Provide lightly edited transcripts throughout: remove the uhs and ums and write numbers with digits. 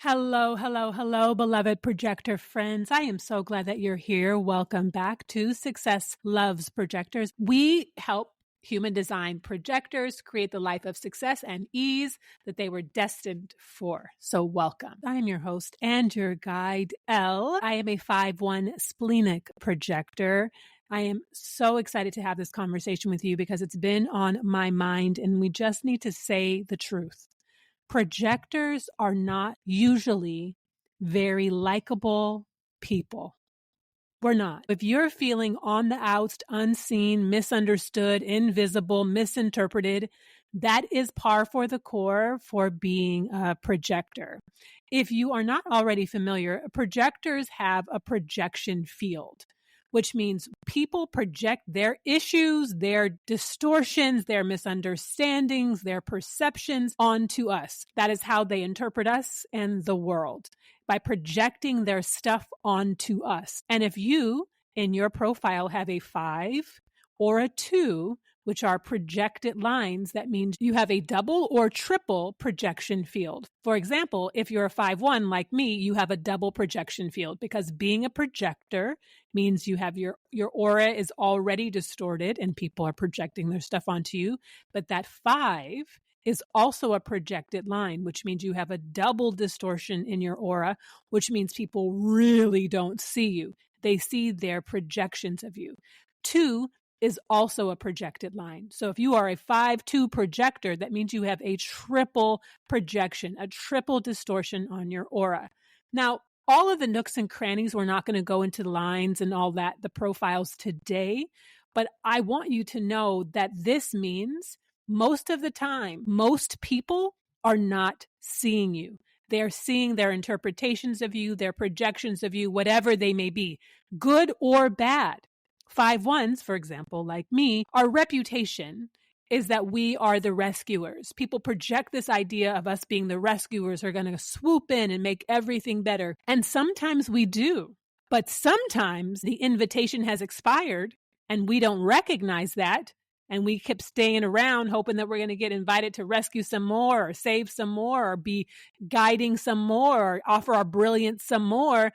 Hello, hello, hello, beloved projector friends. I am so glad that you're here. Welcome back to Success Loves Projectors. We help human design projectors create the life of success and ease that they were destined for. So welcome. I am your host and your guide, Elle. I am a 5/1 splenic projector. I am so excited to have this conversation with you because it's been on my mind and we just need to say the truth. Projectors are not usually very likable people. We're not. If you're feeling on the outs, unseen, misunderstood, invisible, misinterpreted, that is par for the core for being a projector. If you are not already familiar, projectors have a projection field, which means people project their issues, their distortions, their misunderstandings, their perceptions onto us. That is how they interpret us and the world, by projecting their stuff onto us. And if you, in your profile, have a 5 or a 2, which are projected lines, that means you have a double or triple projection field. For example, if you're a 5/1 like me, you have a double projection field because being a projector means you have your aura is already distorted and people are projecting their stuff onto you. But that 5 is also a projected line, which means you have a double distortion in your aura, which means people really don't see you. They see their projections of you. 2 is also a projected line. So if you are a 5/2 projector, that means you have a triple projection, a triple distortion on your aura. Now, all of the nooks and crannies, we're not going to go into the lines and all that, the profiles today, but I want you to know that this means most of the time, most people are not seeing you. They're seeing their interpretations of you, their projections of you, whatever they may be, good or bad. 5/1s, for example, like me, our reputation is that we are the rescuers. People project this idea of us being the rescuers who are going to swoop in and make everything better. And sometimes we do. But sometimes the invitation has expired and we don't recognize that. And we keep staying around hoping that we're going to get invited to rescue some more or save some more or be guiding some more or offer our brilliance some more.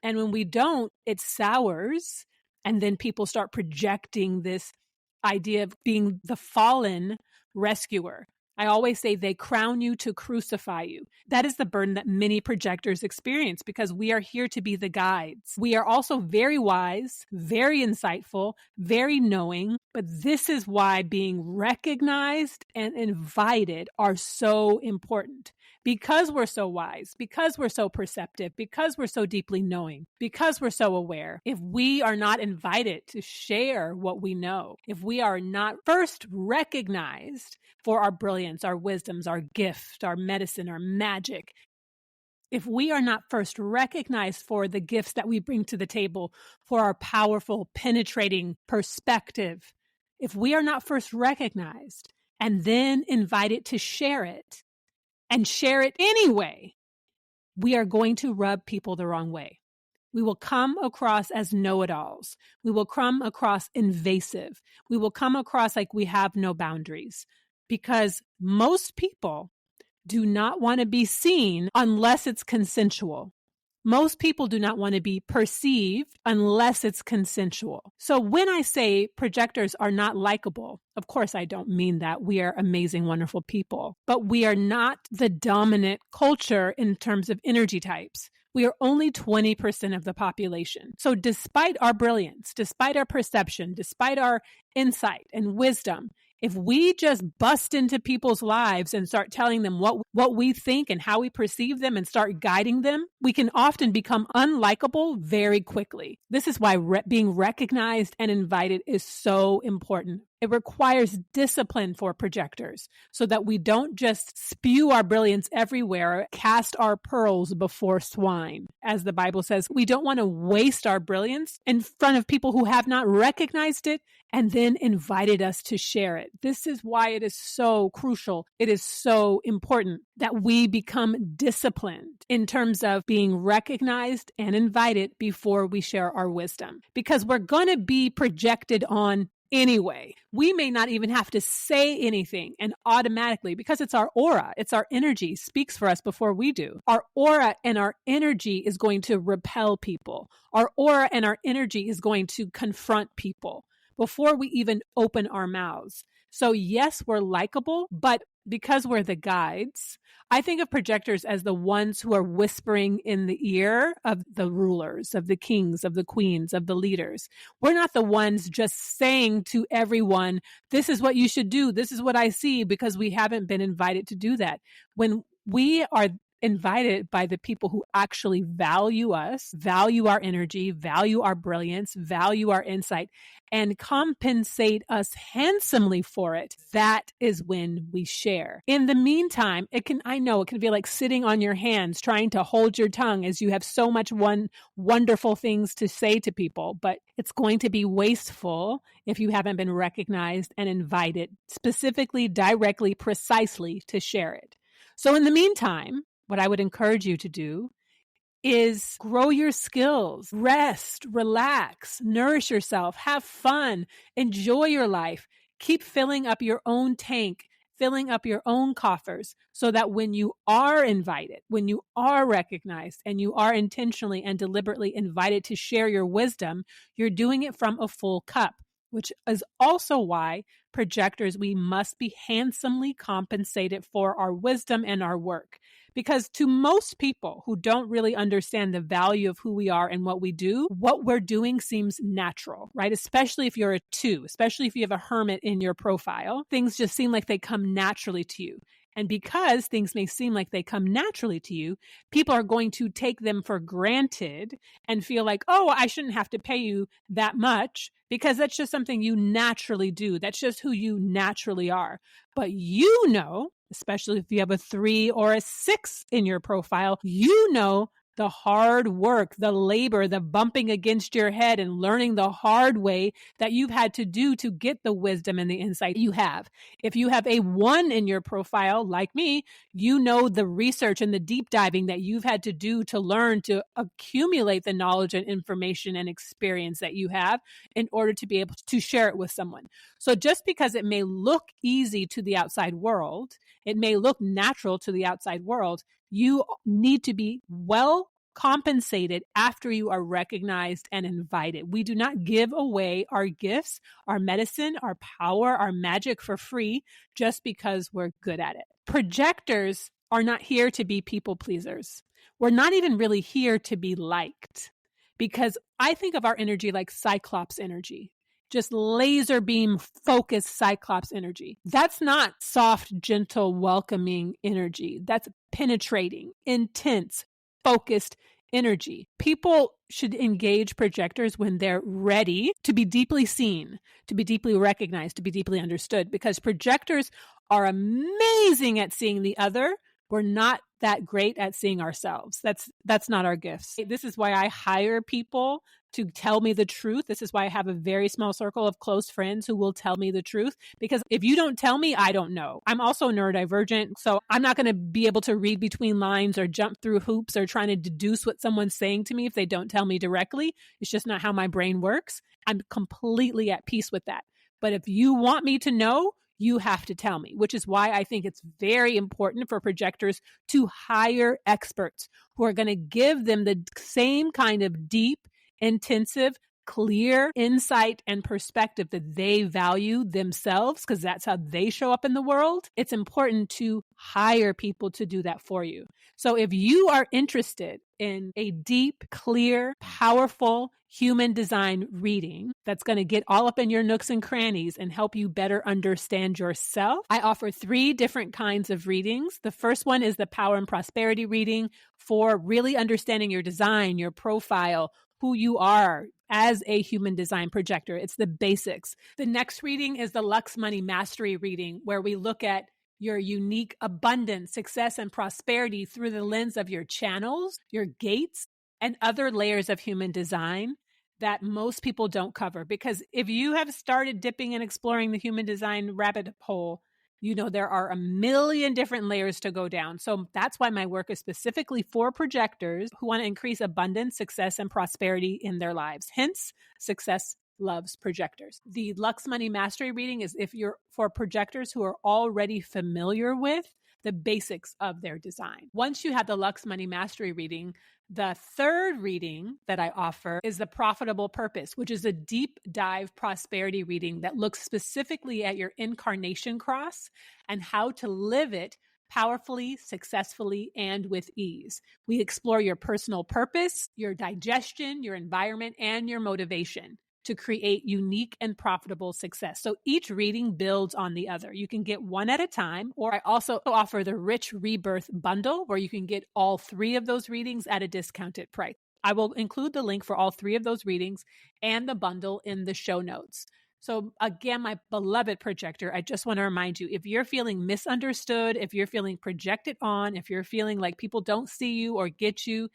And when we don't, it sours. And then people start projecting this idea of being the fallen rescuer. I always say they crown you to crucify you. That is the burden that many projectors experience because we are here to be the guides. We are also very wise, very insightful, very knowing, but this is why being recognized and invited are so important. Because we're so wise, because we're so perceptive, because we're so deeply knowing, because we're so aware, if we are not invited to share what we know, if we are not first recognized for our brilliance, our wisdoms, our gift, our medicine, our magic, if we are not first recognized for the gifts that we bring to the table, for our powerful, penetrating perspective, if we are not first recognized and then invited to share it, and share it anyway, we are going to rub people the wrong way. We will come across as know-it-alls. We will come across invasive. We will come across like we have no boundaries because most people do not want to be seen unless it's consensual. Most people do not want to be perceived unless it's consensual. So when I say projectors are not likable, of course I don't mean that. We are amazing, wonderful people, but we are not the dominant culture in terms of energy types. We are only 20% of the population. So despite our brilliance, despite our perception, despite our insight and wisdom, if we just bust into people's lives and start telling them what we think and how we perceive them and start guiding them, we can often become unlikable very quickly. This is why being recognized and invited is so important. It requires discipline for projectors so that we don't just spew our brilliance everywhere, cast our pearls before swine. As the Bible says, we don't want to waste our brilliance in front of people who have not recognized it and then invited us to share it. This is why it is so crucial. It is so important that we become disciplined in terms of being recognized and invited before we share our wisdom, because we're going to be projected on anyway. We may not even have to say anything, and automatically, because it's our aura, it's our energy, speaks for us before we do. Our aura and our energy is going to repel people. Our aura and our energy is going to confront people before we even open our mouths. So yes, we're likable, but because we're the guides, I think of projectors as the ones who are whispering in the ear of the rulers, of the kings, of the queens, of the leaders. We're not the ones just saying to everyone, this is what you should do. This is what I see, because we haven't been invited to do that. When we are invited by the people who actually value us, value our energy, value our brilliance, value our insight, and compensate us handsomely for it, that is when we share. In the meantime, I know it can feel like sitting on your hands, trying to hold your tongue as you have so much wonderful things to say to people, but it's going to be wasteful if you haven't been recognized and invited specifically, directly, precisely to share it. So in the meantime, what I would encourage you to do is grow your skills, rest, relax, nourish yourself, have fun, enjoy your life, keep filling up your own tank, filling up your own coffers, so that when you are invited, when you are recognized, and you are intentionally and deliberately invited to share your wisdom, you're doing it from a full cup, which is also why projectors, we must be handsomely compensated for our wisdom and our work. Because to most people who don't really understand the value of who we are and what we do, what we're doing seems natural, right? Especially if you're a 2, especially if you have a hermit in your profile, things just seem like they come naturally to you. And because things may seem like they come naturally to you, people are going to take them for granted and feel like, oh, I shouldn't have to pay you that much because that's just something you naturally do. That's just who you naturally are. But you know, especially if you have a 3 or a 6 in your profile, you know the hard work, the labor, the bumping against your head and learning the hard way that you've had to do to get the wisdom and the insight you have. If you have a 1 in your profile, like me, you know the research and the deep diving that you've had to do to learn to accumulate the knowledge and information and experience that you have in order to be able to share it with someone. So just because it may look easy to the outside world, it may look natural to the outside world, you need to be well compensated after you are recognized and invited. We do not give away our gifts, our medicine, our power, our magic for free just because we're good at it. Projectors are not here to be people pleasers. We're not even really here to be liked, because I think of our energy like Cyclops energy. Just laser beam focused Cyclops energy. That's not soft, gentle, welcoming energy. That's penetrating, intense, focused energy. People should engage projectors when they're ready to be deeply seen, to be deeply recognized, to be deeply understood, because projectors are amazing at seeing the other. We're not that great at seeing ourselves. That's not our gifts. This is why I hire people to tell me the truth. This is why I have a very small circle of close friends who will tell me the truth, because if you don't tell me, I don't know. I'm also neurodivergent, so I'm not going to be able to read between lines or jump through hoops or trying to deduce what someone's saying to me if they don't tell me directly. It's just not how my brain works. I'm completely at peace with that. But if you want me to know, you have to tell me, which is why I think it's very important for projectors to hire experts who are going to give them the same kind of deep, intensive, clear insight and perspective that they value themselves, because that's how they show up in the world. It's important to hire people to do that for you. So if you are interested in a deep, clear, powerful human design reading that's going to get all up in your nooks and crannies and help you better understand yourself, I offer 3 different kinds of readings. The first one is the Power and Prosperity reading for really understanding your design, your profile, who you are as a human design projector. It's the basics. The next reading is the Lux Money Mastery reading, where we look at your unique abundance, success, and prosperity through the lens of your channels, your gates, and other layers of human design that most people don't cover. Because if you have started dipping and exploring the human design rabbit hole, you know there are a million different layers to go down. So that's why my work is specifically for projectors who want to increase abundance, success, and prosperity in their lives. Hence, Success Loves Projectors. The Lux Money Mastery reading is if you're for projectors who are already familiar with the basics of their design. Once you have the Lux Money Mastery reading, the third reading that I offer is the Profitable Purpose, which is a deep dive prosperity reading that looks specifically at your incarnation cross and how to live it powerfully, successfully, and with ease. We explore your personal purpose, your digestion, your environment, and your motivation to create unique and profitable success. So each reading builds on the other. You can get one at a time, or I also offer the Rich Rebirth Bundle, where you can get all three of those readings at a discounted price. I will include the link for all three of those readings and the bundle in the show notes. So again, my beloved projector, I just want to remind you, if you're feeling misunderstood, if you're feeling projected on, if you're feeling like people don't see you or get you,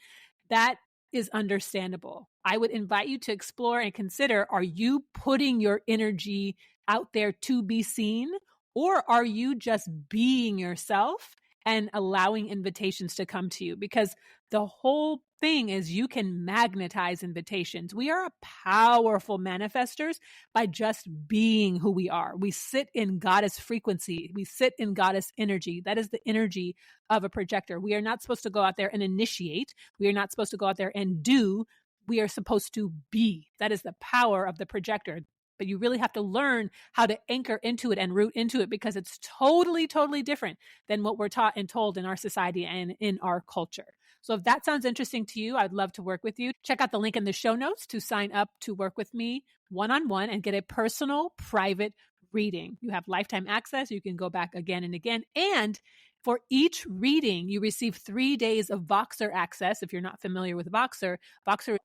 that is understandable. I would invite you to explore and consider, are you putting your energy out there to be seen, or are you just being yourself and allowing invitations to come to you? Because the whole thing is you can magnetize invitations. We are powerful manifestors by just being who we are. We sit in goddess frequency. We sit in goddess energy. That is the energy of a projector. We are not supposed to go out there and initiate. We are not supposed to go out there and do. We are supposed to be. That is the power of the projector. But you really have to learn how to anchor into it and root into it, because it's totally, totally different than what we're taught and told in our society and in our culture. So if that sounds interesting to you, I'd love to work with you. Check out the link in the show notes to sign up to work with me one-on-one and get a personal, private reading. You have lifetime access. You can go back again and again. And for each reading, you receive 3 days of Voxer access. If you're not familiar with Voxer,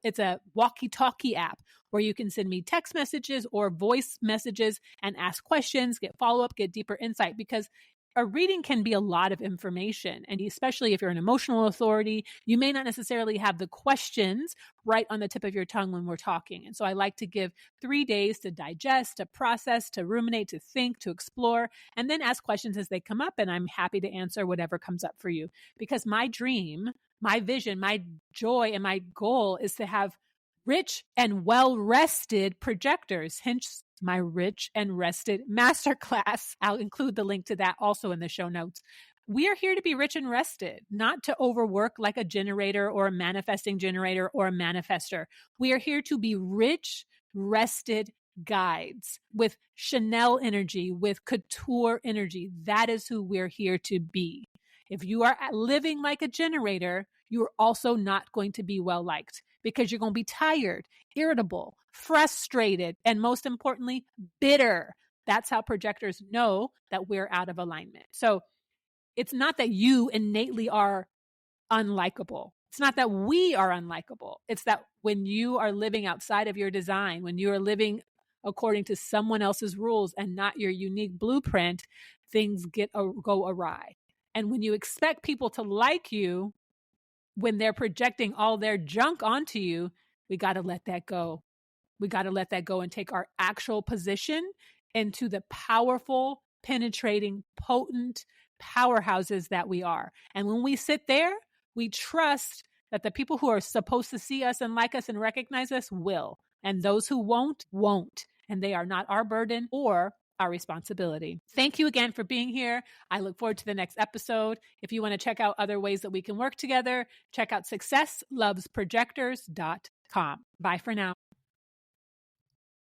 it's a walkie-talkie app where you can send me text messages or voice messages and ask questions, get follow-up, get deeper insight, because a reading can be a lot of information. And especially if you're an emotional authority, you may not necessarily have the questions right on the tip of your tongue when we're talking. And so I like to give 3 days to digest, to process, to ruminate, to think, to explore, and then ask questions as they come up. And I'm happy to answer whatever comes up for you. Because my dream, my vision, my joy, and my goal is to have rich and well-rested projectors, hence my Rich and Rested Masterclass. I'll include the link to that also in the show notes. We are here to be rich and rested, not to overwork like a generator or a manifesting generator or a manifester. We are here to be rich, rested guides with Chanel energy, with couture energy. That is who we're here to be. If you are living like a generator, you're also not going to be well liked, because you're going to be tired, irritable, frustrated, and most importantly, bitter. That's how projectors know that we're out of alignment. So it's not that you innately are unlikable. It's not that we are unlikable. It's that when you are living outside of your design, when you are living according to someone else's rules and not your unique blueprint, things go awry. And when you expect people to like you when they're projecting all their junk onto you, we got to let that go. We got to let that go and take our actual position into the powerful, penetrating, potent powerhouses that we are. And when we sit there, we trust that the people who are supposed to see us and like us and recognize us will. And those who won't. And they are not our burden or our responsibility. Thank you again for being here. I look forward to the next episode. If you want to check out other ways that we can work together, check out successlovesprojectors.com. Bye for now.